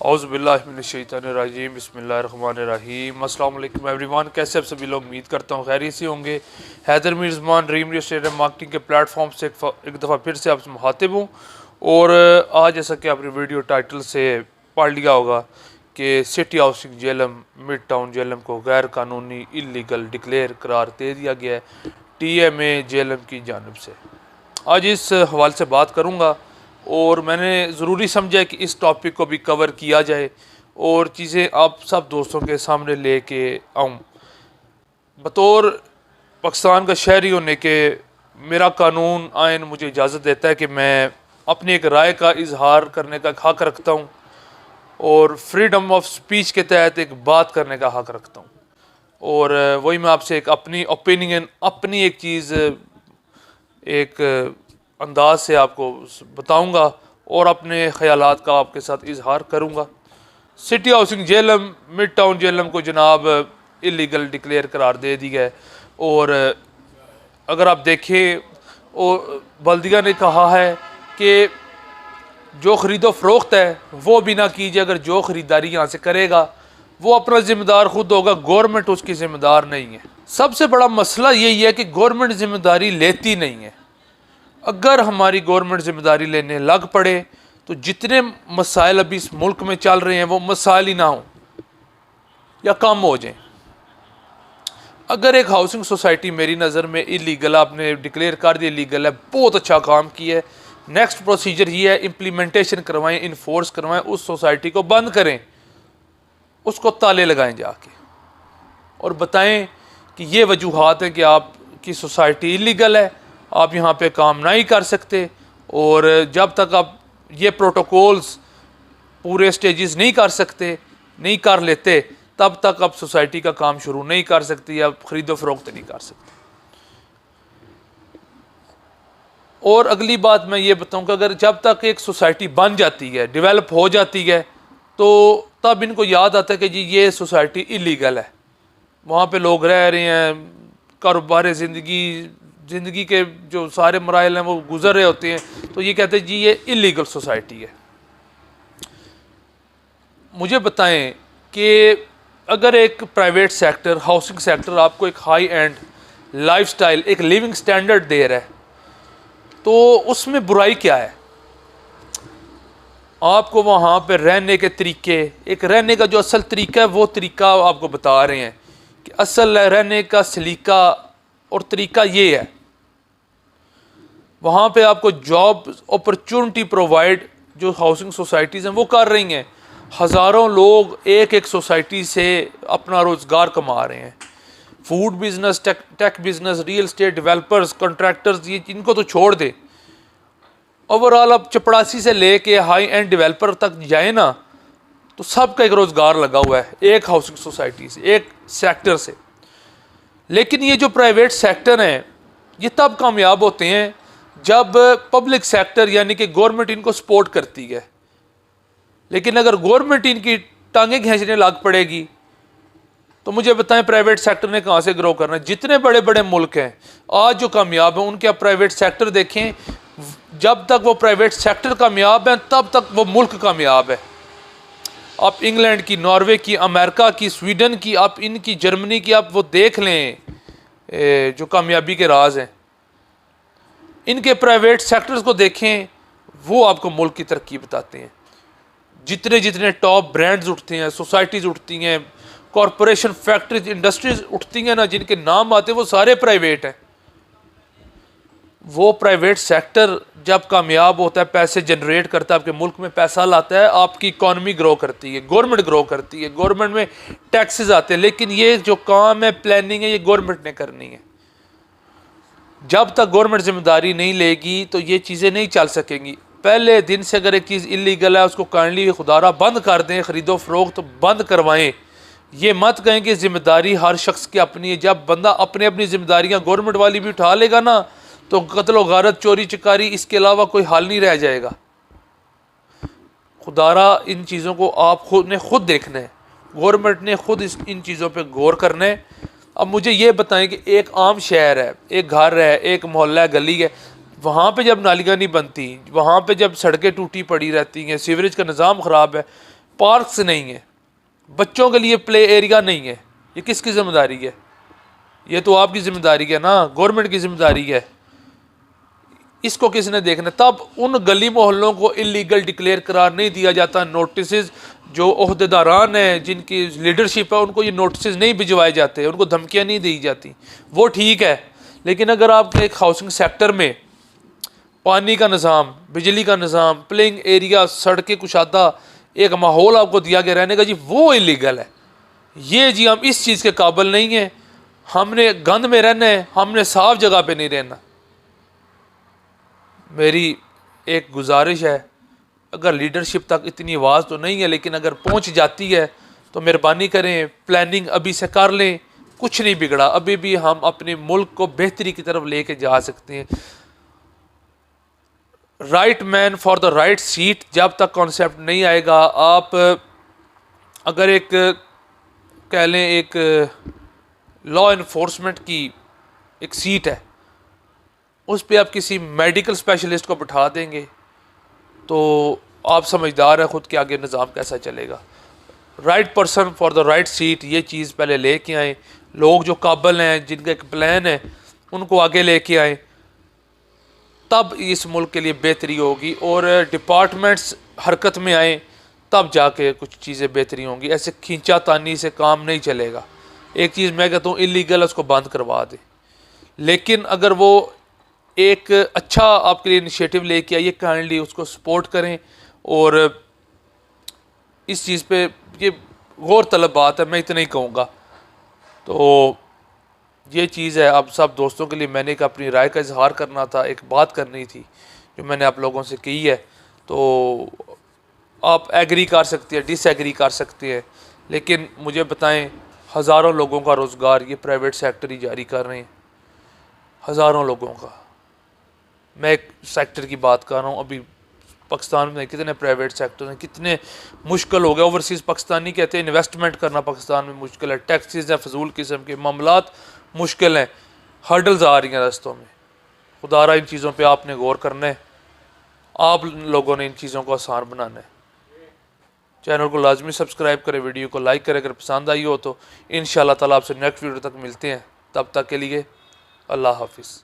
औज़ुबिल्लाहिमिनश्शैतानिर्रजीम बिस्मिल्लाहिर्रहमानिर्रहीम। अस्सलाम वालेकुम एवरीवन, कैसे आप सभी लोग? उम्मीद करता हूँ खैरियत से होंगे। Haider Mirzaman Dream Real Estate Marketing के प्लेटफॉर्म से एक दफ़ा फिर से आपसे मुखातिब हूँ। और आज जैसा कि आपने वीडियो टाइटल से पढ़ लिया होगा कि city housing Jhelum mid town Jhelum को गैर कानूनी इलीगल डिक्लेयर करार दे दिया गया है TMA जेलम की जानिब से। आज इस हवाले से बात करूँगा और मैंने ज़रूरी समझा कि इस टॉपिक को भी कवर किया जाए और चीज़ें आप सब दोस्तों के सामने लेके आऊँ। बतौर पाकिस्तान का शहरी होने के मेरा कानून आइन मुझे इजाज़त देता है कि मैं अपनी एक राय का इजहार करने का हक़ रखता हूँ और फ्रीडम ऑफ स्पीच के तहत एक बात करने का हक़ रखता हूँ। और वही मैं आपसे एक अपनी ओपिनियन, अपनी एक चीज़ एक अंदाज से आपको बताऊंगा और अपने ख़यालात का आपके साथ इजहार करूंगा। City housing Jhelum mid town Jhelum को जनाब इलीगल डिक्लेयर करार दे दिया है। और अगर आप देखें और बल्दिया ने कहा है कि जो ख़रीदो फ़रोख्त है वो भी ना कीजिए, अगर जो ख़रीदारी यहाँ से करेगा वो अपना ज़िम्मेदार खुद होगा, गवर्नमेंट उसकी ज़िम्मेदार नहीं है। सबसे बड़ा मसला यही है कि गवर्नमेंट ज़िम्मेदारी लेती नहीं है। अगर हमारी गवर्नमेंट ज़िम्मेदारी लेने लग पड़े तो जितने मसाइल अभी इस मुल्क में चल रहे हैं वो मसाइल ही ना हो या कम हो जाएं। अगर एक हाउसिंग सोसाइटी मेरी नज़र में इलीगल आपने डिक्लेयर कर दिया इलीगल है, बहुत अच्छा काम किया है। नेक्स्ट प्रोसीजर ये है, इम्प्लीमेंटेशन करवाएं, इन्फोर्स करवाएं, उस सोसाइटी को बंद करें, उसको ताले लगाएं जाके और बताएं कि ये वजूहात हैं कि आपकी सोसाइटी इलीगल है, आप यहाँ पे काम नहीं कर सकते। और जब तक आप ये प्रोटोकॉल्स पूरे स्टेजेस नहीं कर सकते, नहीं कर लेते, तब तक आप सोसाइटी का काम शुरू नहीं कर सकते या ख़रीदो फ़रोख्त नहीं कर सकते। और अगली बात मैं ये बताऊँ कि अगर जब तक एक सोसाइटी बन जाती है, डेवलप हो जाती है, तो तब इनको याद आता है कि जी ये सोसाइटी इलीगल है, वहाँ पे लोग रह रहे हैं, कारोबार ज़िंदगी के जो सारे मराइल हैं वो गुजर रहे होते हैं, तो ये कहते हैं जी ये इलीगल सोसाइटी है। मुझे बताएं कि अगर एक प्राइवेट सेक्टर, हाउसिंग सेक्टर आपको एक हाई एंड लाइफस्टाइल, एक लिविंग स्टैंडर्ड दे रहा है, तो उसमें बुराई क्या है? आपको वहाँ पे रहने के तरीके, एक रहने का जो असल तरीका है वो तरीका आपको बता रहे हैं कि असल रहने का सलीका और तरीका ये है। वहाँ पे आपको जॉब अपॉर्चुनिटी प्रोवाइड जो हाउसिंग सोसाइटीज़ हैं वो कर रही हैं। हज़ारों लोग एक एक सोसाइटी से अपना रोज़गार कमा रहे हैं। Food business, tech business, real estate developers, contractors, ये इनको तो छोड़ दे। ओवरऑल अब चपड़ासी से लेके हाई एंड डेवलपर तक जाए ना, तो सबका एक रोज़गार लगा हुआ है एक हाउसिंग सोसाइटी से, एक सेक्टर से। लेकिन ये जो प्राइवेट सेक्टर हैं ये तब कामयाब होते हैं जब पब्लिक सेक्टर यानी कि गवर्नमेंट इनको सपोर्ट करती है। लेकिन अगर गवर्नमेंट इनकी टांगें खींचने लग पड़ेगी तो मुझे बताएं प्राइवेट सेक्टर ने कहाँ से ग्रो करना है? जितने बड़े बड़े मुल्क हैं आज जो कामयाब हैं उनके आप प्राइवेट सेक्टर देखें, जब तक वो प्राइवेट सेक्टर कामयाब है तब तक वो मुल्क कामयाब है। आप इंग्लैंड की, नॉर्वे की, अमेरिका की, स्वीडन की, आप इनकी, जर्मनी की आप वो देख लें जो कामयाबी के राज हैं। इनके प्राइवेट सेक्टर्स को देखें, वो आपको मुल्क की तरक्की बताते हैं। जितने जितने टॉप ब्रांड्स उठते हैं, सोसाइटीज़ उठती हैं, कॉरपोरेशन, फैक्ट्रीज, इंडस्ट्रीज उठती हैं ना, जिनके नाम आते हैं वो सारे प्राइवेट हैं। वो प्राइवेट सेक्टर जब कामयाब होता है, पैसे जनरेट करता है, आपके मुल्क में पैसा लाता है, आपकी इकॉनमी ग्रो करती है, गवर्नमेंट ग्रो करती है, गवर्नमेंट में टैक्सेस आते हैं। लेकिन ये जो काम है, प्लानिंग है, ये गवर्नमेंट ने करनी है। जब तक गवर्नमेंट जिम्मेदारी नहीं लेगी तो ये चीज़ें नहीं चल सकेंगी। पहले दिन से अगर एक चीज़ इलीगल है उसको काइंडली खुदारा बंद कर दें, ख़रीदो फ़रोख्त तो बंद करवाएं। ये मत कहें कि ज़िम्मेदारी हर शख्स की अपनी है। जब बंदा अपनी अपनी ज़िम्मेदारियाँ गवर्नमेंट वाली भी उठा लेगा ना, तो कत्ल व गारत, चोरी चकारी, इसके अलावा कोई हल नहीं रह जाएगा। खुदारा इन चीज़ों को आप खुद देखना है, गवर्नमेंट ने खुद इन चीज़ों पर गौर करना है। अब मुझे ये बताएं कि एक आम शहर है, एक घर है, एक मोहल्ला है, गली है, वहाँ पे जब नालियाँ नहीं बनती, वहाँ पे जब सड़कें टूटी पड़ी रहती हैं, सीवरेज का निज़ाम ख़राब है, पार्क्स नहीं है, बच्चों के लिए प्ले एरिया नहीं है, ये किसकी जिम्मेदारी है? ये तो आपकी जिम्मेदारी है ना, गवर्नमेंट की जिम्मेदारी है। इसको किसने देखना? तब उन गली मोहल्लों को इलीगल डिक्लेयर करार नहीं दिया जाता। नोटिस जो ओहदेदारान हैं, जिनकी लीडरशिप है, उनको ये नोटिस नहीं भिजवाए जाते, उनको धमकियां नहीं दी जाती, वो ठीक है। लेकिन अगर आपके एक हाउसिंग सेक्टर में पानी का निज़ाम, बिजली का निज़ाम, प्लेइंग एरिया, सड़कें कुशादा, एक माहौल आपको दिया गया रहने का, जी वो इलीगल है। ये जी हम इस चीज़ के काबिल नहीं हैं। हमने गंद में रहना है, हमने साफ जगह पे नहीं रहना। मेरी एक गुजारिश है, अगर लीडरशिप तक इतनी आवाज़ तो नहीं है, लेकिन अगर पहुंच जाती है तो मेहरबानी करें, प्लानिंग अभी से कर लें। कुछ नहीं बिगड़ा, अभी भी हम अपने मुल्क को बेहतरी की तरफ लेके जा सकते हैं। Right man for the right seat जब तक कॉन्सेप्ट नहीं आएगा, आप अगर एक कह लें एक लॉ इन्फोर्समेंट की एक सीट है, उस पर आप किसी मेडिकल स्पेशलिस्ट को बिठा देंगे तो आप समझदार हैं खुद के आगे निज़ाम कैसा चलेगा। Right person for the right seat, ये चीज़ पहले लेके आए। लोग जो काबिल हैं, जिनका एक प्लान है, उनको आगे लेके आए, तब इस मुल्क के लिए बेहतरी होगी। और डिपार्टमेंट्स हरकत में आए, तब जाके कुछ चीज़ें बेहतरी होंगी। ऐसे खींचा तानी से काम नहीं चलेगा। एक चीज़ मैं कहता हूँ, इलीगल उसको बंद करवा दे, लेकिन अगर वो एक अच्छा आपके लिए इनिशिएटिव लेके आइए, काइंडली उसको सपोर्ट करें। और इस चीज़ पे ये गौर तलब बात है, मैं इतना ही कहूँगा। तो ये चीज़ है, अब सब दोस्तों के लिए मैंने एक अपनी राय का इजहार करना था, एक बात करनी थी जो मैंने आप लोगों से की है। तो आप एग्री कर सकते हैं, डिसएग्री कर सकते हैं, लेकिन मुझे बताएं, हज़ारों लोगों का रोज़गार ये प्राइवेट सेक्टर ही जारी कर रहे हैं, हज़ारों लोगों का। मैं एक सेक्टर की बात कर रहा हूँ। अभी पाकिस्तान में कितने प्राइवेट सेक्टर हैं, कितने मुश्किल हो गया। ओवरसीज़ पाकिस्तानी कहते हैं इन्वेस्टमेंट करना पाकिस्तान में मुश्किल है, टैक्सेस हैं फजूल किस्म के, मामलात मुश्किल हैं, हर्डल्स आ रही हैं रास्तों में। खुदारा इन चीज़ों पे आपने गौर करना है, आप लोगों ने इन चीज़ों को आसान बनाना है। चैनल को लाजमी सब्सक्राइब करें, वीडियो को लाइक करें अगर पसंद आई हो तो। इंशाअल्लाह ताला आपसे नेक्स्ट वीडियो तक मिलते हैं, तब तक के लिए अल्लाह हाफिज़।